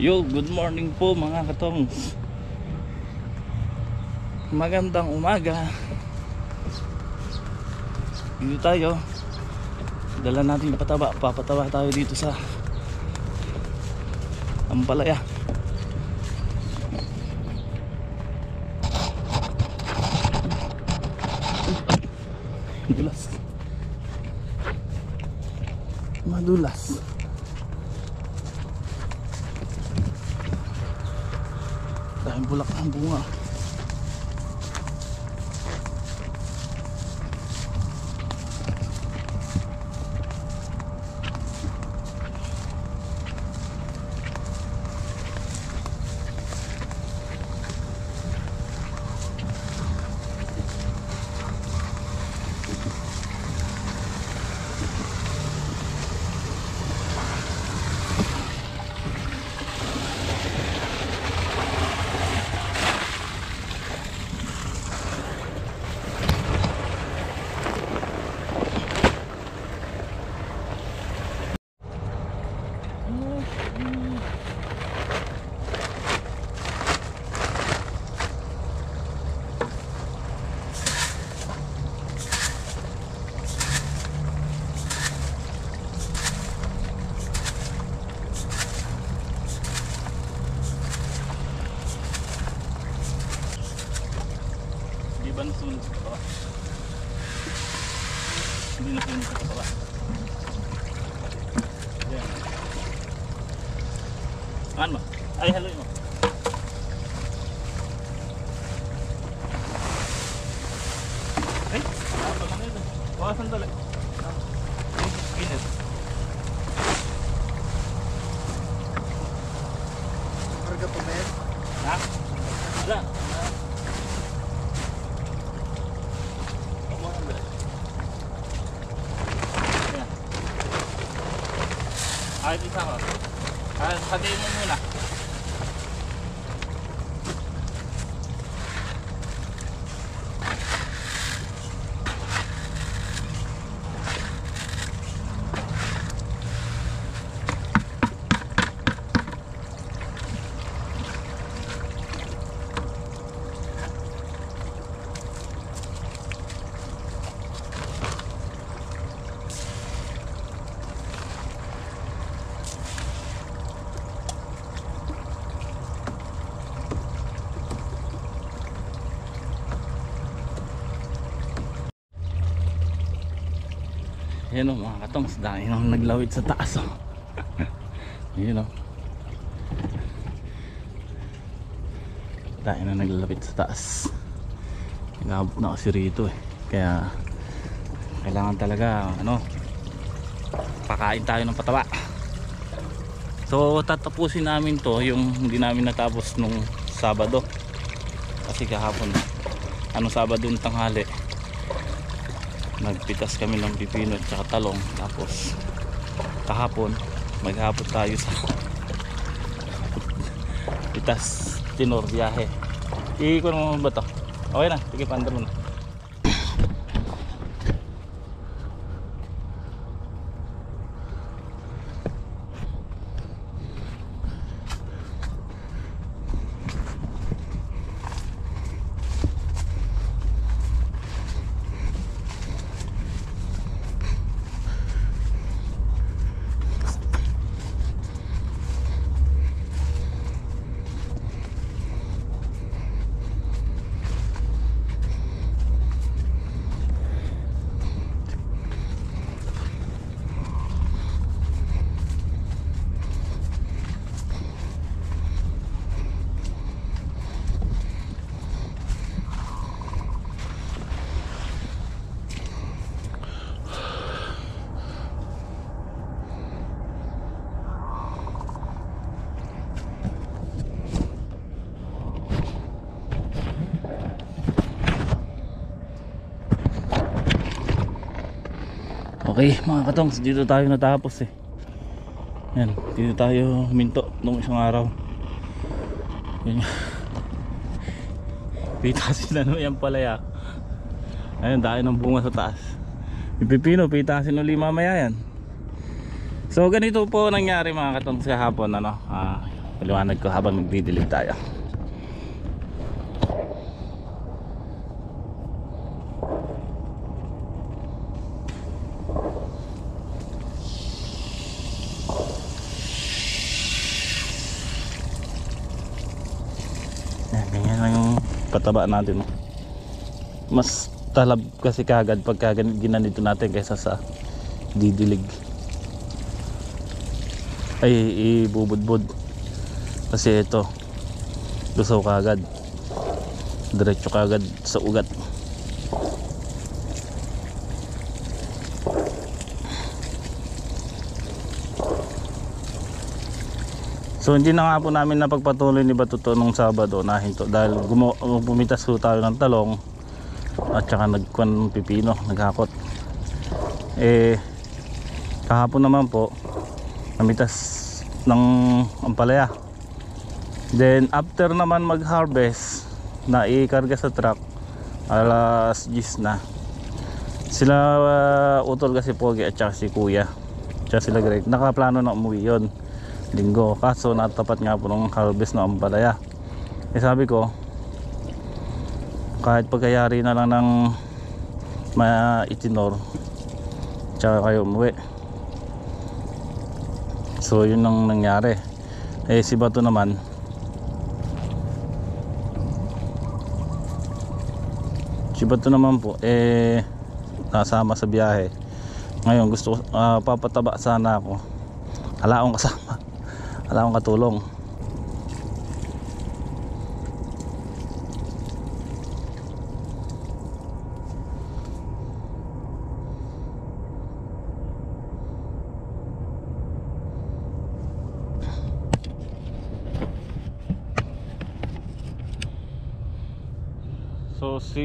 Yo, good morning po mga katongs. Magandang umaga. Dito tayo. Dala natin yung pataba. Papataba tayo dito sa Ampalaya. Madulas. Madulas. Dahil bulak ang bunga. Di ba nasunod sa katawa? Hindi nasunod sa katawa. Ayan. Ano mo? Ay, haluin mo. Ay, apa lang yun. Bawasan dali. Init. Karga pa ba yan? Ha? Wala. Ay, isa ko. Hadiin mo muna. Ayan o mga katongs, dahil nang naglawid sa taas o. Ayan o. Dahil nang naglalapit sa taas. Inabot na kasi rito eh. Kaya kailangan talaga pakain tayo ng pataba. So tatapusin namin to yung hindi namin natapos nung Sabado. Kasi kahapon Sabado yung tanghali nagpitas kami ng pipino at saka talong. Tapos kahapon maghapon tayo sa pitas tinor biyahe. Iikon mo ba to? Okay na, sige paandar mo na. Okay mga katongs, dito tayo natapos eh. Yan, dito tayo huminto nung isang araw. Yan. Pitasin na naman yung palaya. Ayun, dahil ng bunga sa taas. Yung pipino, pitasin uli mamaya yan. So ganito po nangyari mga katongs kahapon. Paliwanag ko habang magdidilig tayo. Ganyan lang yung pataba natin. Mas talab kasi kagad pagka ginanito natin kaysa sa didilig. Ay ibubudbud. Kasi ito lusaw kagad. Diretso kagad sa ugat. So hindi na nga po namin napagpatuloy ni Batuto nung Sabado na hinto dahil bumitas po tayo ng talong at saka nagkuhan ng pipino, naghakot. Kahapon naman po namitas ng ampalaya. Then after naman mag-harvest na ikarga sa truck, alas 10 na. Sila utol kasi Pogi at saka si Kuya. Tsaka sila Greg, nakaplano na umuwi yon Linggo, kaso natapat nga po ng harvest na ampalaya. Sabi ko kahit pagkayari na lang ng maitinor tsaka kayo umuwi. So yun ang nangyari. Si Bato naman po nasama sa biyahe. Ngayon gusto ko papataba sana ako. Wala akong kasama, wala akong katulong. So si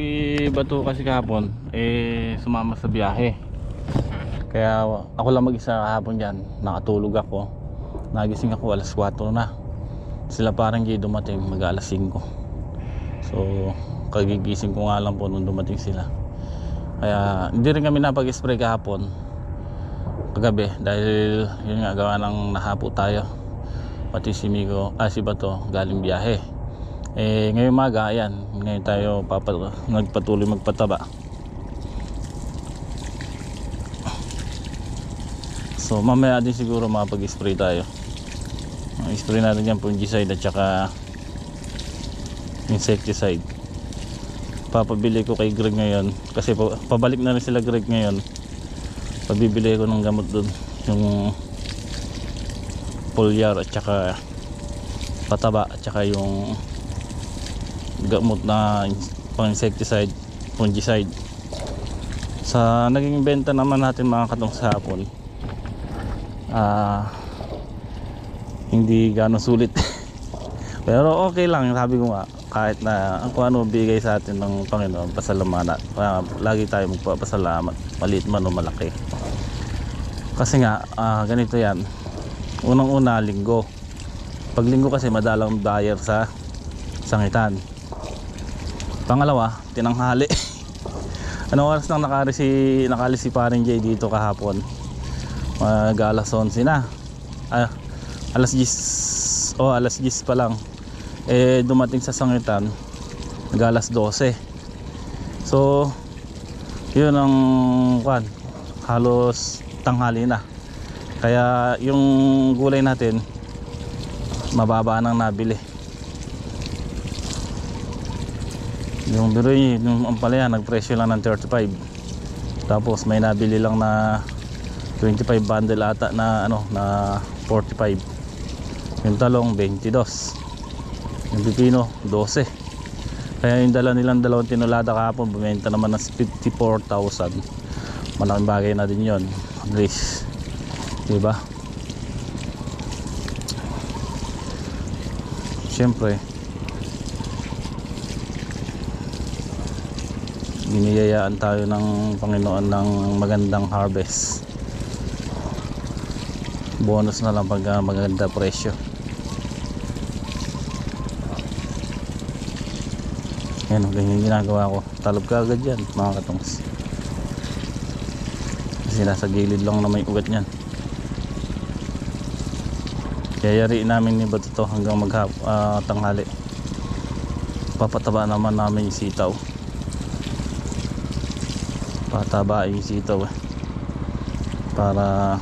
Bato kasi kahapon sumama sa biyahe. Kaya ako lang mag-isa kahapon dyan. Nakatulog ako. Nagising ako alas 4 na. Sila parang di dumating mag alas 5. So kagigising ko nga lang po nung dumating sila. Kaya hindi rin kami napag-spray kahapon kagabi dahil yun nga gawa ng nahapo tayo. Pati si Bato galing biyahe. Ngayong maga, ayan, ngayon tayo nagpatuloy magpataba. So mamaya din siguro makapag-spray tayo. Spray natin yan fungicide at saka insecticide. Papabili ko kay Greg ngayon kasi pabalik na rin sila Greg ngayon. Pabibili ko ng gamot dun, yung foliar at saka pataba at saka yung gamot na pang insecticide, fungicide. Sa naging benta naman natin mga katong sa hapon, hindi gano'ng sulit. Pero okay lang, sabi ko nga, kahit na kung ano bigay sa atin ng Panginoon, pasalamatan. Lagi tayo magpapasalamat, maliit man o malaki. Kasi nga ganito yan, unang-una linggo. Pag linggo kasi madalang buyer sa sangitan. Pangalawa, tinanghali. Anong oras nang nakali si paring Jay dito kahapon? Alas 11 na. Alas 10. Alas 10 pa lang. Dumating sa sangitan alas 12. So yun ang halos tanghali na. Kaya yung gulay natin mababa nang nabili. Yung biroy, yung ampalaya nagpresyo lang ng 35. Tapos may nabili lang na 25 bundle ata na na 45. Yung talong 22. Yung pipino 12. Kaya yung dala nilang dalawang tinulada kahapon bumenta naman ng 54,000. Malaking bagay na din yun. At least, diba? Siyempre biniyayaan tayo ng Panginoon ng magandang harvest. Bonus na lang pag maganda presyo. Yan, ganyan ginagawa ko. Talab ka agad yan mga katungs. Kasi nasa gilid lang na may ugat yan. Yayariin namin ni Bato to hanggang tanghali. Papataba naman namin yung sitaw. Pataba yung sitaw para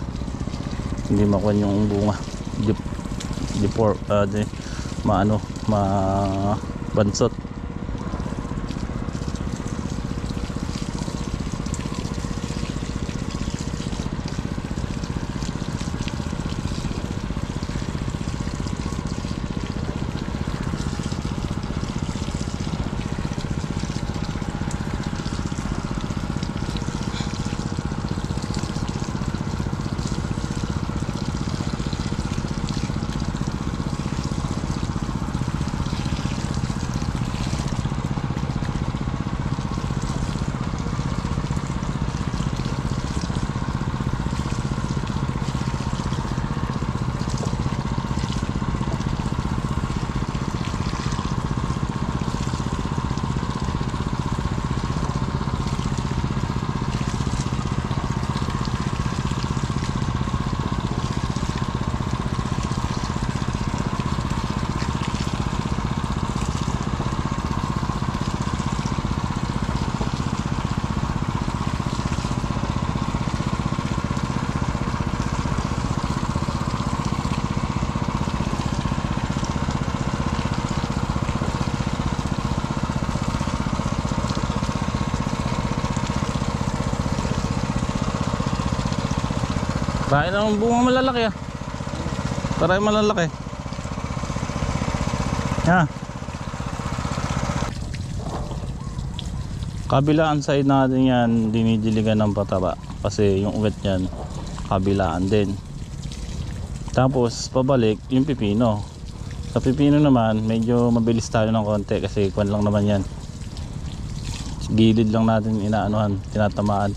hindi makuha yung bunga. Bansot. Kain ng bunga malalaki ah. Taray malalaki. Ha. Kabilaan side natin yan, dinidiligan ng pataba. Kasi yung ugat yan, kabilaan din. Tapos pabalik yung pipino. Sa pipino naman, medyo mabilis tayo ng konti kasi kwan lang naman yan. Gilid lang natin inaanuhan, tinatamaan.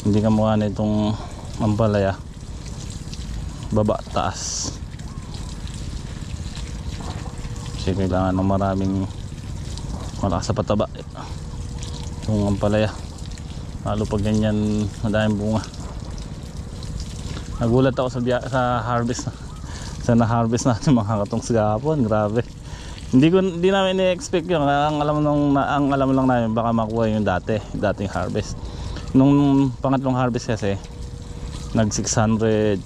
Hindi ka mukha na itong ampalaya. Baba, taas. Kasi kailangan ng maraming malakas sa pataba yung ampalaya, lalo pag ganyan madaming bunga. Nagulat ako sa harvest sa na-harvest natin mga katongs gahapon. Grabe, hindi namin i-expect yun. Ang alam lang namin baka makuha yung dating harvest. Nung pangatlong harvest kasi nag 650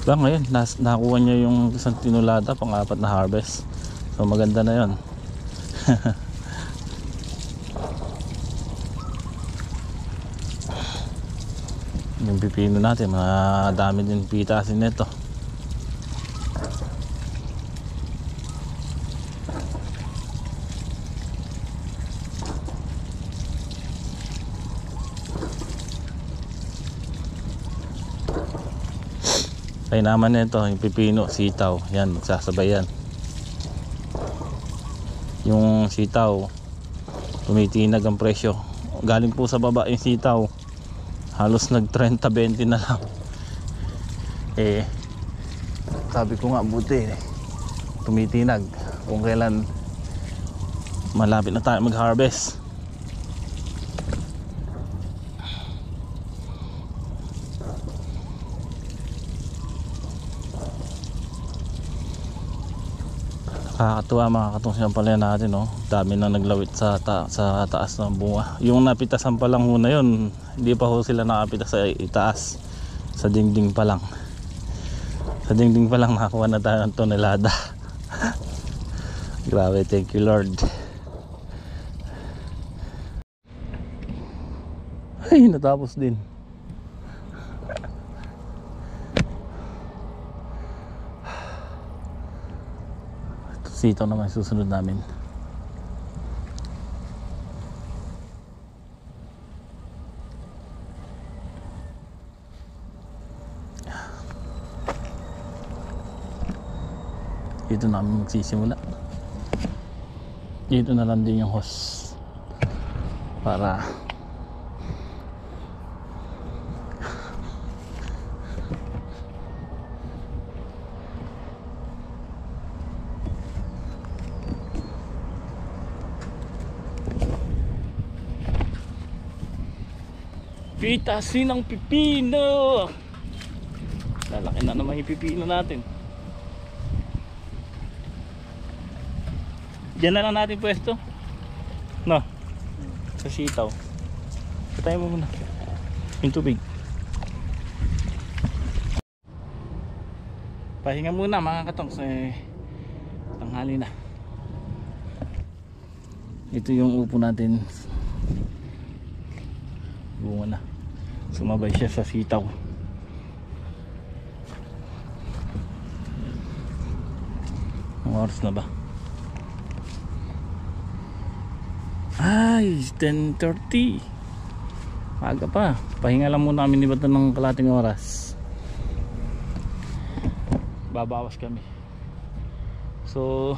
ba, ngayon nakuha niya yung isang tinulada pang-apat na harvest. So maganda na yun. Yung pipino natin, madami din pitasin nito. Kaya naman nito, yung pipino, sitaw, yan, magsasabay yan. Yung sitaw, tumitinag ang presyo. Galing po sa baba yung sitaw, halos nag 30-20 na lang. Sabi ko nga, buti tumitinag kung kailan malapit na tayo mag harvest. Nakakatuwa mga katong sinampalaya natin, no? Dami na naglawit sa taas ng bunga. Yung napitasan pa lang muna yun, hindi pa ho sila nakapitas sa itaas. Sa dingding pa lang. Sa dingding pa lang nakakuha na tayo ng tonelada. Grabe, thank you Lord. Ay, natapos din. Sitaw naman susunod namin. Dito namin magsisimula. Dito na lang din yung hose para Pitasin ng pipino. Lalaki na naman yung pipino natin. Diyan na lang natin pwesto. No. Sa sitaw. Patay mo muna yung tubig. Pahinga muna mga katongs, tanghali na. Ito yung upo natin. Bunga na. Sumabay siya sa sitaw. Ang oras na ba? Ay, 10:30. Aga pa. Pahinga lang muna kami ni Bato ng kalating oras. Babawas kami. So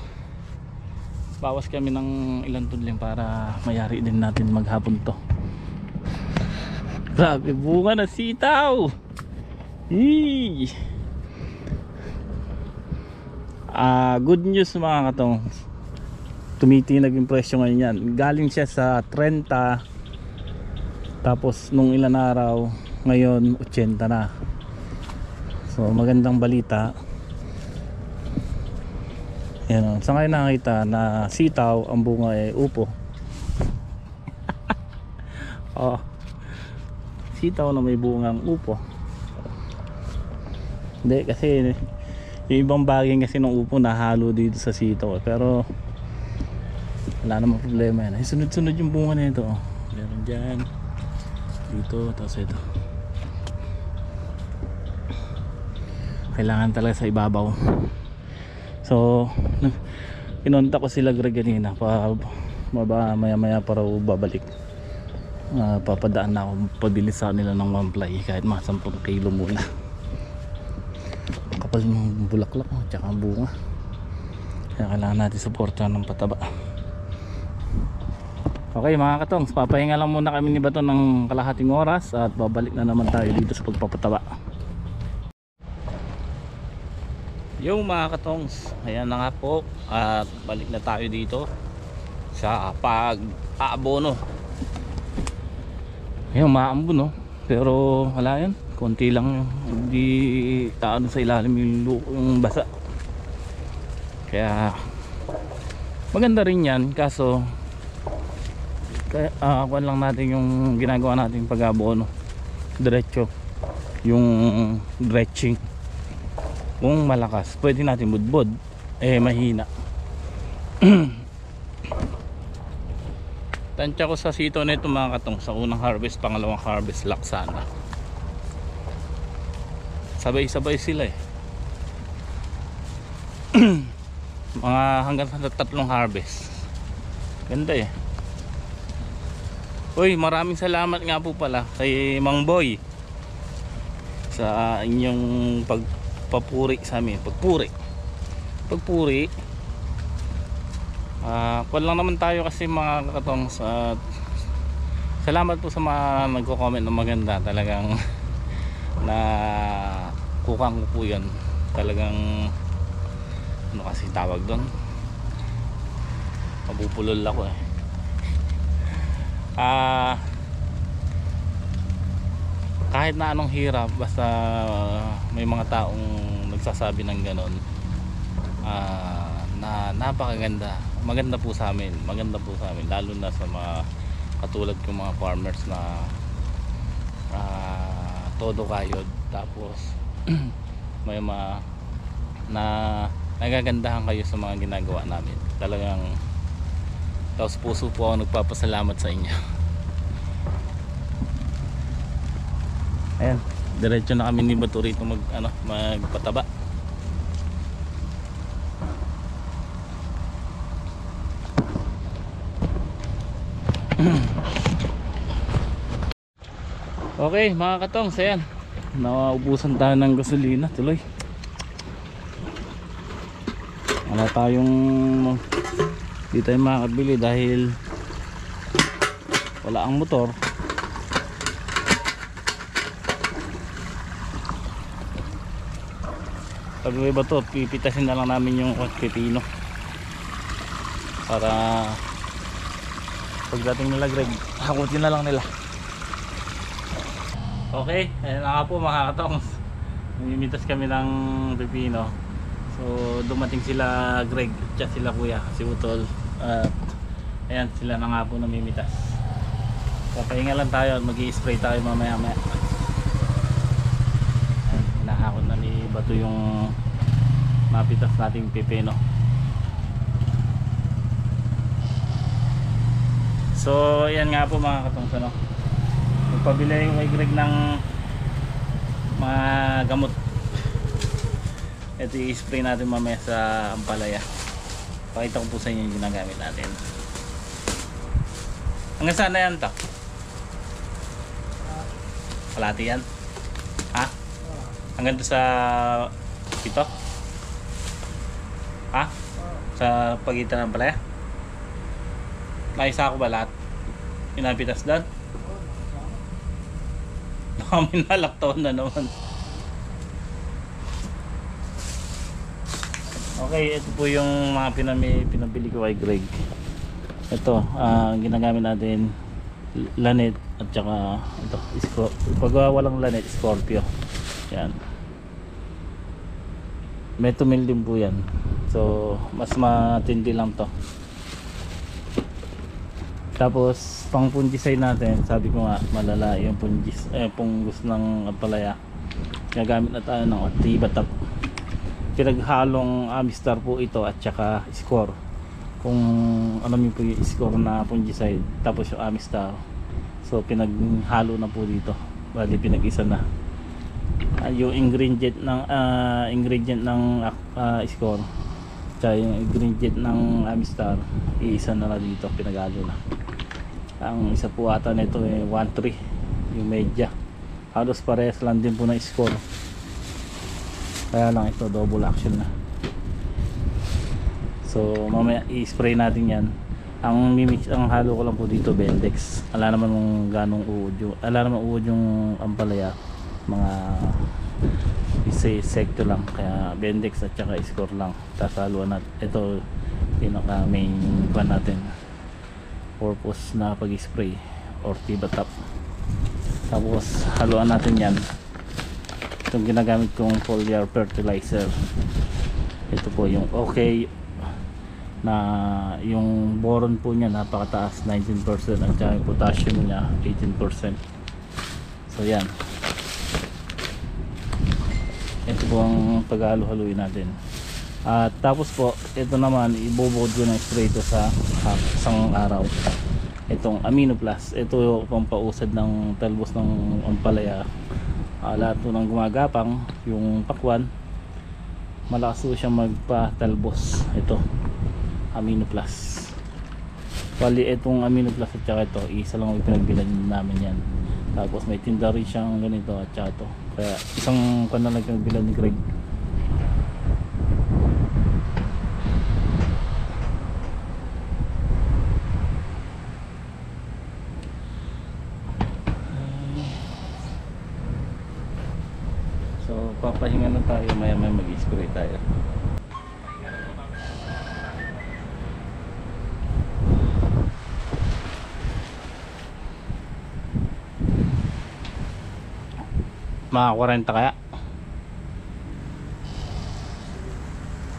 bawas kami ng ilang tudling para mayari din natin maghapon to. Grabe, bunga na sitaw. Yee! Good news mga katong, tumitinag yung presyo ngayon yan. Galing siya sa 30, tapos nung ilan araw ngayon 80 na. So magandang balita. Yan, sa ngayon nakita na sitaw, ang bunga ay upo. Oh, sitaw na may bungang upo. Hindi kasi yung ibang bagay kasi ng upo nahalo dito sa sitaw, pero wala namang problema yan. Ay, sunod-sunod yung bunga na ito. Oh. Meron dyan, dito, tapos ito. Kailangan talaga sa ibabaw. So kinontak ko sila kanina pa maya para babalik. Papadaan na ako, pabili sa nila ng one ply kahit mga 10 kilo muna. Kapal ng bulaklak at saka ang bunga, kaya kailangan natin suportahan ng pataba. Okay mga katongs, papahinga lang muna kami ni Bato ng kalahating oras at babalik na naman tayo dito sa pagpapataba. Yung mga katongs, ayan na nga po, at balik na tayo dito sa pag-aabono. Ayun, maambon no, pero wala yan, konti lang, hindi taano sa ilalim yung basa. Kaya maganda rin yan, kaso kuwan lang natin yung ginagawa natin pag-aabono, diretso yung dredging. Kung malakas pwede natin budbod, mahina. Tansya ko sa sito na ito mga katong, sa unang harvest, pangalawang harvest, laksana. Sabay-sabay sila mga hanggang sa 3 harvest. Ganda Uy, maraming salamat nga po pala kay Mang Boy sa inyong pagpapuri sa amin. Pagpuri kuwan lang naman tayo kasi mga katong, salamat po sa mga nagko-comment na maganda. Talagang na kukang ko po yan. Talagang ano kasi tawag doon, mabupulol ako kahit na anong hirap, basta may mga taong nagsasabi ng ganon, na napakaganda, maganda po sa amin, lalo na sa mga katulad kong mga farmers na todo kayod, tapos may mga na nagagandahan kayo sa mga ginagawa namin. Talagang taos puso po ako nagpapasalamat sa inyo. Ayan, diretso na kami ni Bato rito magpataba. Okay mga katong, ayan, naubusan tayo ng gasolina tuloy. Wala tayong, di tayo makakabili dahil wala ang motor. Sabi ba to, pipitasin na lang namin yung pipino para pagdating nila Greg, hakutin na lang nila. Okay, ayun na nga po mga katong. Namimitas kami ng pipino. So dumating sila Greg at sila kuya, si Utol. At ayan, sila na nga po namimitas. Papahinga lang tayo at mag-i-spray tayo mamaya maya. Hinahakot na ni Bato yung mapitas nating pipino. So ayan nga po mga katong ano. Magpabili yung kay Greg ng mga gamot. Ito i-spray natin mamaya sa ampalaya. Pakita ko po sa inyo yung ginagamit natin. Hanggang saan na yan to? Kalahati yan? Ha? Hanggang doon sa ito? Ha? Sa pagitan ng ampalaya? Naisa ko ba lahat? Pinapitas doon? Kami nalaktaon na naman. Okay, ito po yung mga pinabili ko kay Greg. Ito, ginagamit natin lanet at saka ito, pag walang lanet, Scorpio. Yan. Metomil din po yan. So, mas matindi lang to. Tapos pang fungicide natin, sabi ko nga malala yung fungus ng ampalaya. Gagamit na tayo ng Activatap. Pinaghalong Amistar po ito at saka Score. Kung alam niyo po yung Score na fungicide, tapos yung Amistar. So pinaghalo na po dito. Bali pinag-isa na. Yung ingredient ng Score tsaka yung ingredient ng Amistar, iisa na dito, pinaghalo na. Ang isa po ata nito 1-3 yung media, halos parehas lang din po na Score, kaya lang ito double action na. So mamaya i-spray natin yan. Ang mimix, ang halo ko lang po dito Bendex. Ala naman kung ganong uod yung ampalaya, mga sekto lang, kaya Bendex at saka Score lang. Tapos haluan natin ito, pinaka main pan natin purpose na pag-spray or Activatap. Tapos haluan natin yan. Itong ginagamit kong foliar fertilizer, ito po yung okay na yung boron po niya napakataas, 19%, at saka yung potassium niya 18%. So yan, ito po ang paghalo-haluin natin. At tapos po, ito naman ibubukod ko ng spray ito sa isang araw. Itong Amino Plus, ito yung pampausad ng talbos ng ampalaya. Lahat po ng gumagapang, yung pakwan, malakas po siya magpa-talbos. Ito, Amino Plus. Bali itong Amino Plus at saka ito, isa lang yung pinagbilan namin yan. Tapos may tinda rin siyang ganito at saka ito. Kaya isang pan na lang pinagbilan ni Greg. So papahinga na tayo, maya mag-spray tayo. Mga 40 kaya?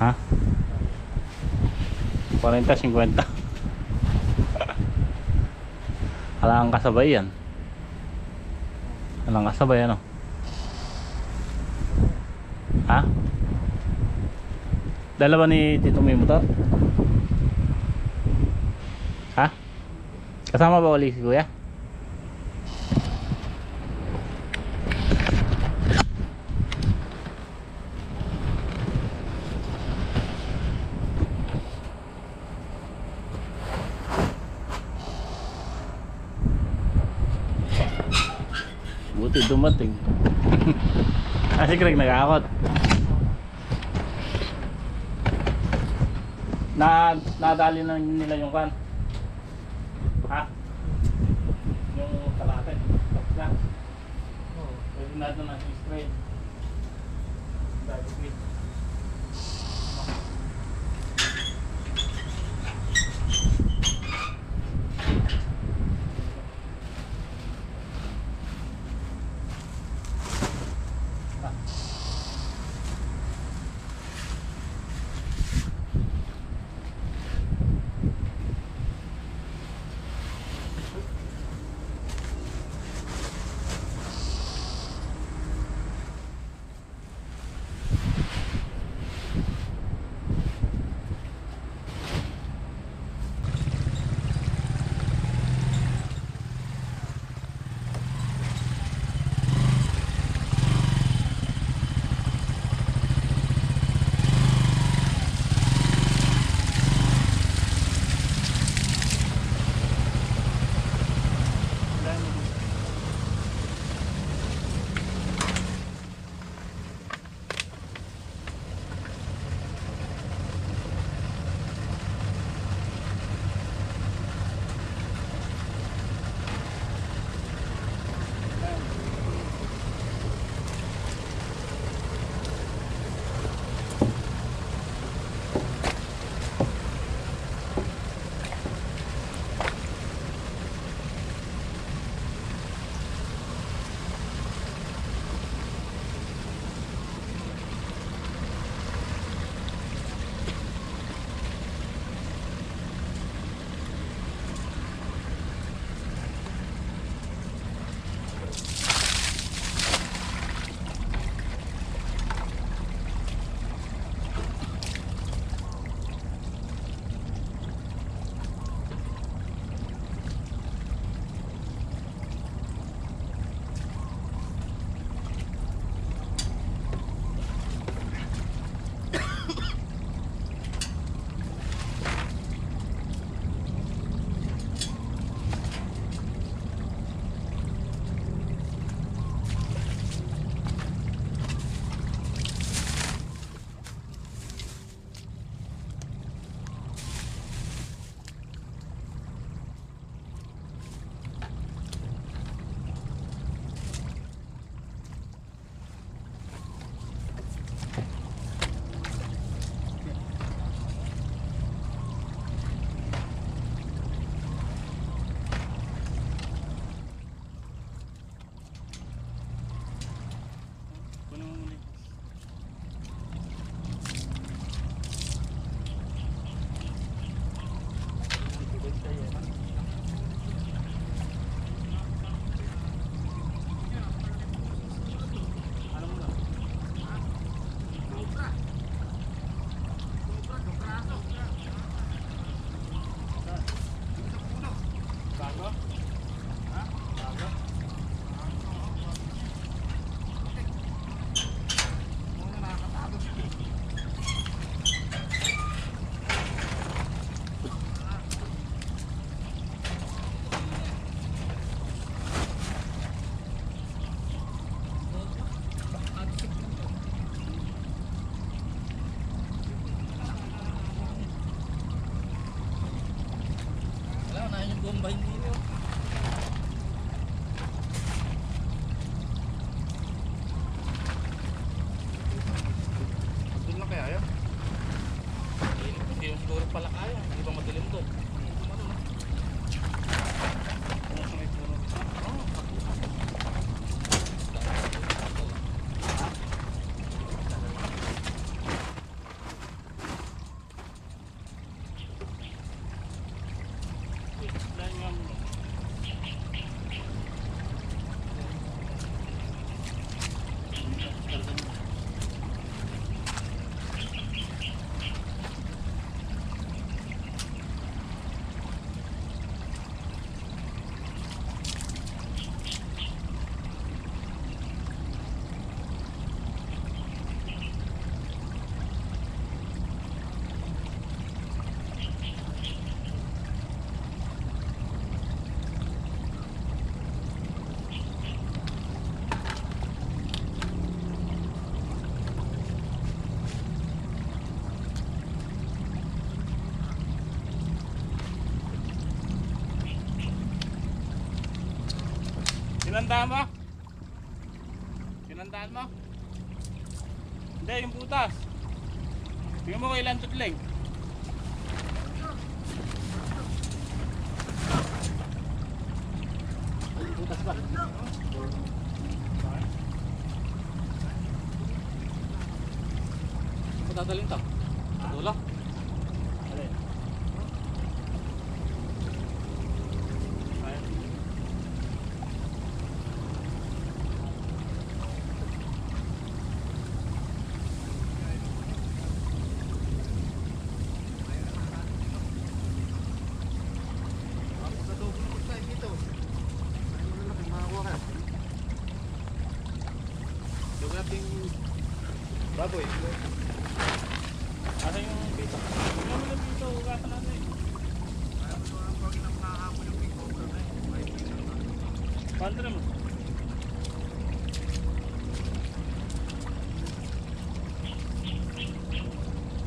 Ha? 40, 50. Alang kasabay yan. Alang kasabay ano? Ha? Dalawa ni Tito may motor? Ha? Kasama ba ulit si Kuya? Buti dumating. Si Greg nag-aakot. Nadali na nila yung kan. Ha? Yung kalate. Tapos na. Pwede natin na spray. Dahil Bahin din yun. Doon lang kaya yun? Hindi yung siguro pala kaya. Hindi ba madilim doon? Sinandaan mo? Sinandaan mo? Hindi, yung butas. Tingnan mo kailan tutling. Butas ba? Patadalhin to. Dulo. Alin? Baboy. Asa yung pito? Tingnan mo yung pito, hugasan natin. Paano naman?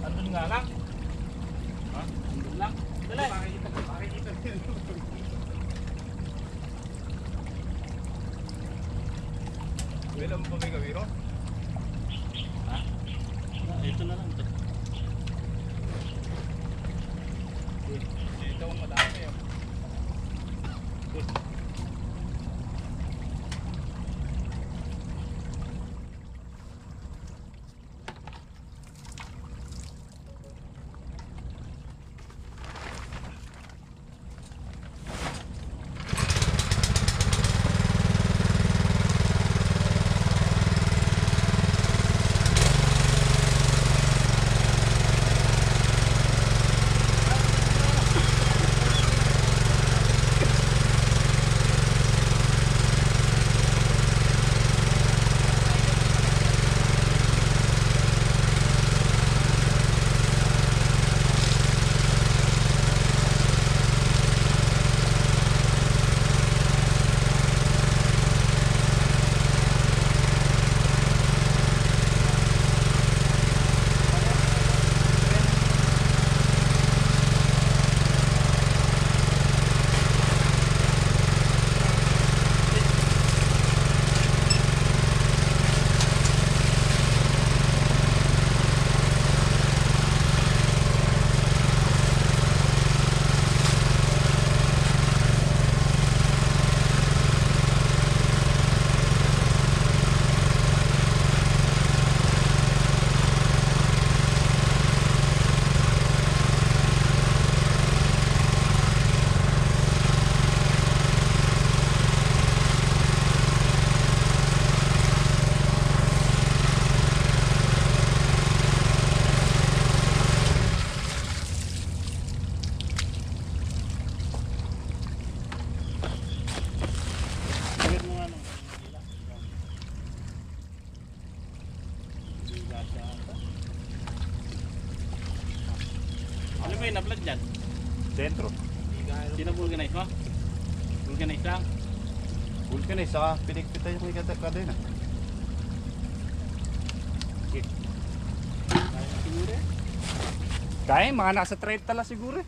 Andun nga lang? Ha? Andun lang? Dali! Makikita din. Wala mo pa may gawiro? Ha? Ito na lang ito. Dito ang madami oh. Ano ba yung na-vlog dyan? Dentro. Sino vulcanize mo? Vulcanize lang? Vulcanize, saka pinikpitan yung kadena. Okay. Kaya na siguro eh. Kaya, mga nasa 30 lang siguro eh.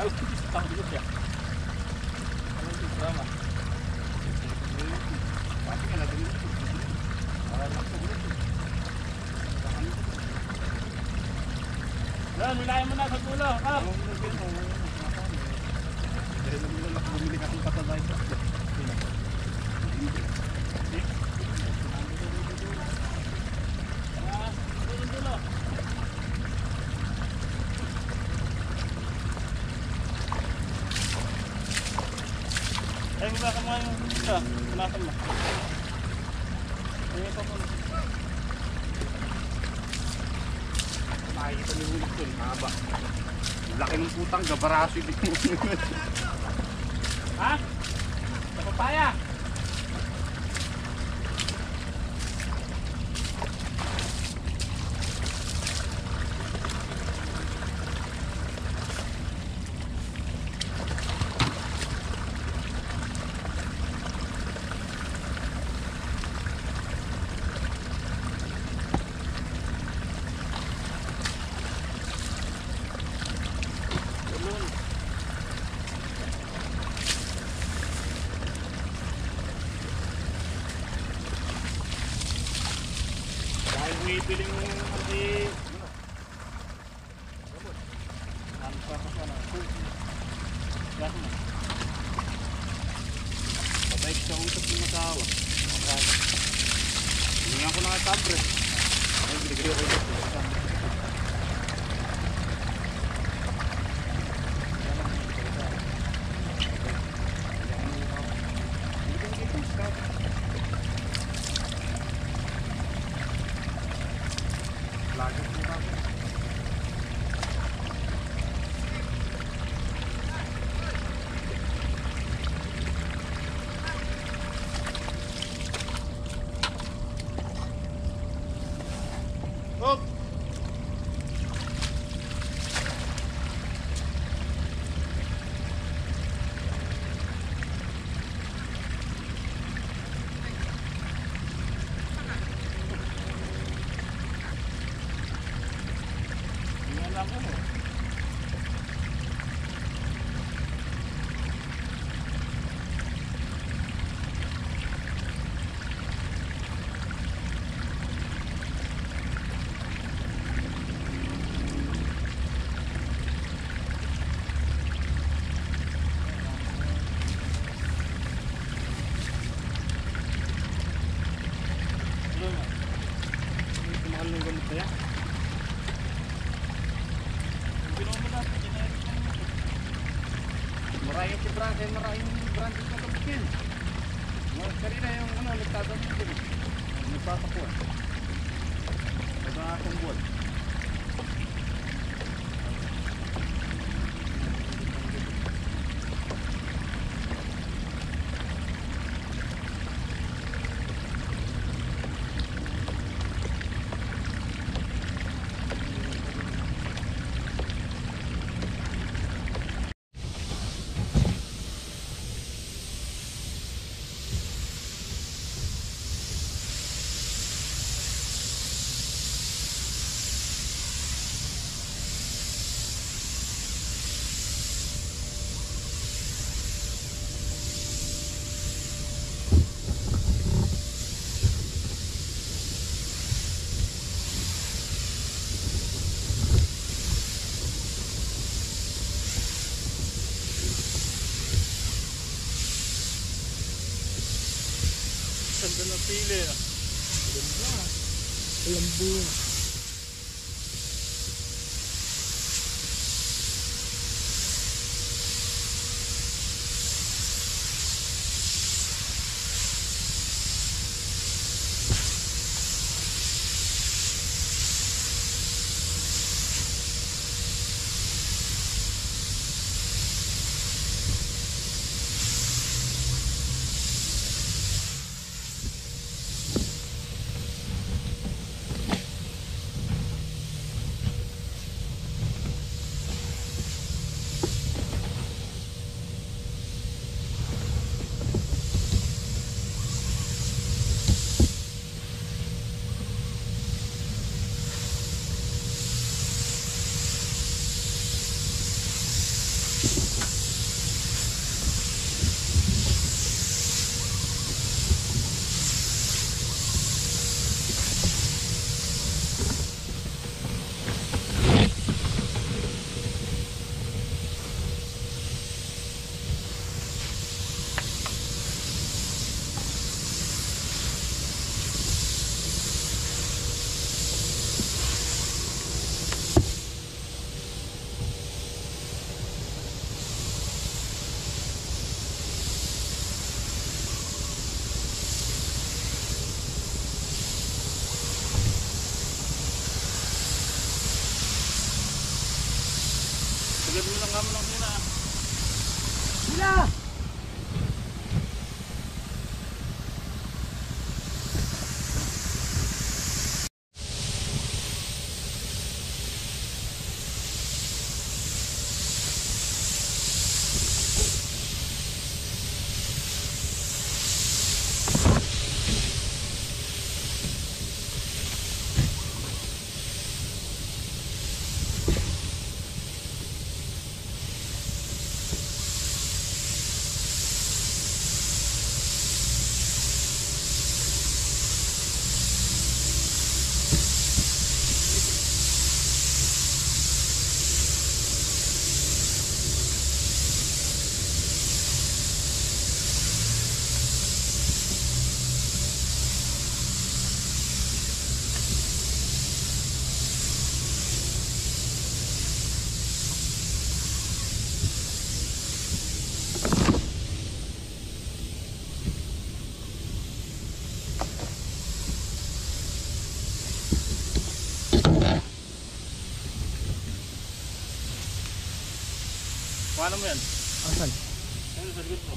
Tanggulo siya. Anong drama? Pati nga natin dito. Yan, nilayan mo na sa dulo. Kap! Bumili ka ng patabay ko. Dulo. Ay, baka mo yung isa. Punasan mo. Ay, pa po. Nakikita niyo ulit yun, haba. Laki ng putang gabaraso yung Ha? Sa papaya? Dahil bumibili mo kasi ano pa ka na gas mo patay sa utak ng asawa hindi ako nakasabre ay binigay ko yung lagi po kami. Hop! Yan lang mo. Mahal ng gamot kaya? Maraming si brand, kaya maraming branded na kabukin. Kanina yung ano, nagtatanong ko. Nagpapakuan. Nagpapakong buwan. Ganda ng pili ah. Ganda. Lambung. Paano mo yan? Asan? Ano sa likod mo?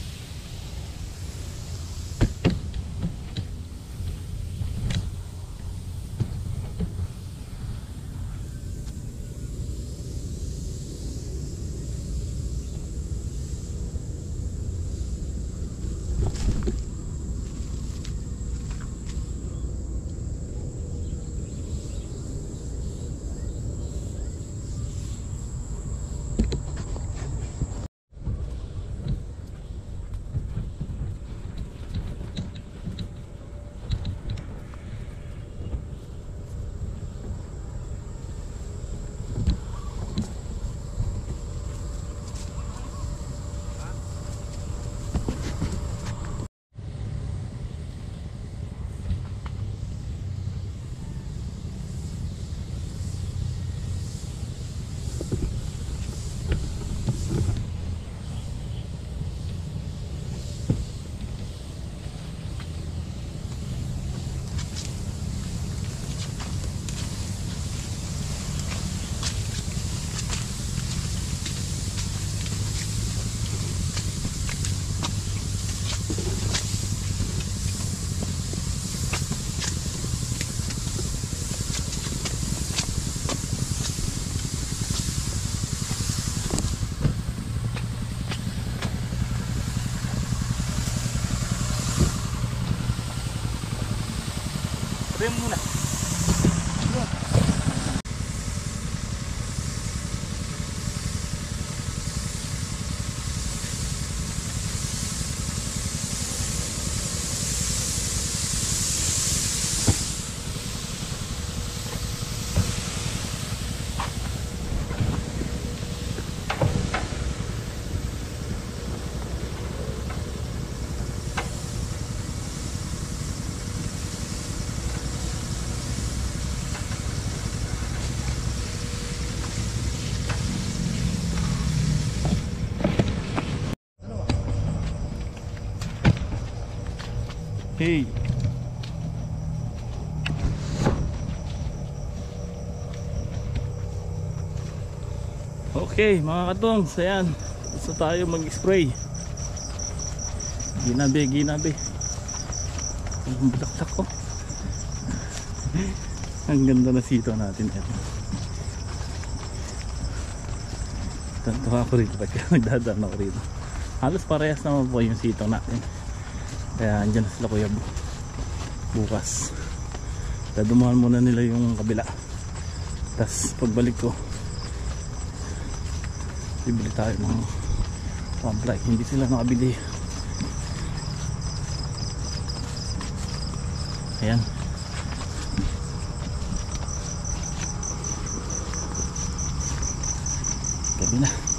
Sabihin mo muna. Hey. Okay mga katongs, ayan, gusto tayo mag-spray. Ginabi ang bulaklak ko. Ang ganda na sito natin ito. Tanto ako rito pagka nagdadaan ako rito. Halos parehas naman po yung sito natin. Kaya andyan sila kuya bukas. Dadumahan muna nila yung kabila. Tapos pagbalik ko, bibili tayo ng pamplay. Hindi sila nakabili. Ayan. Gabi na.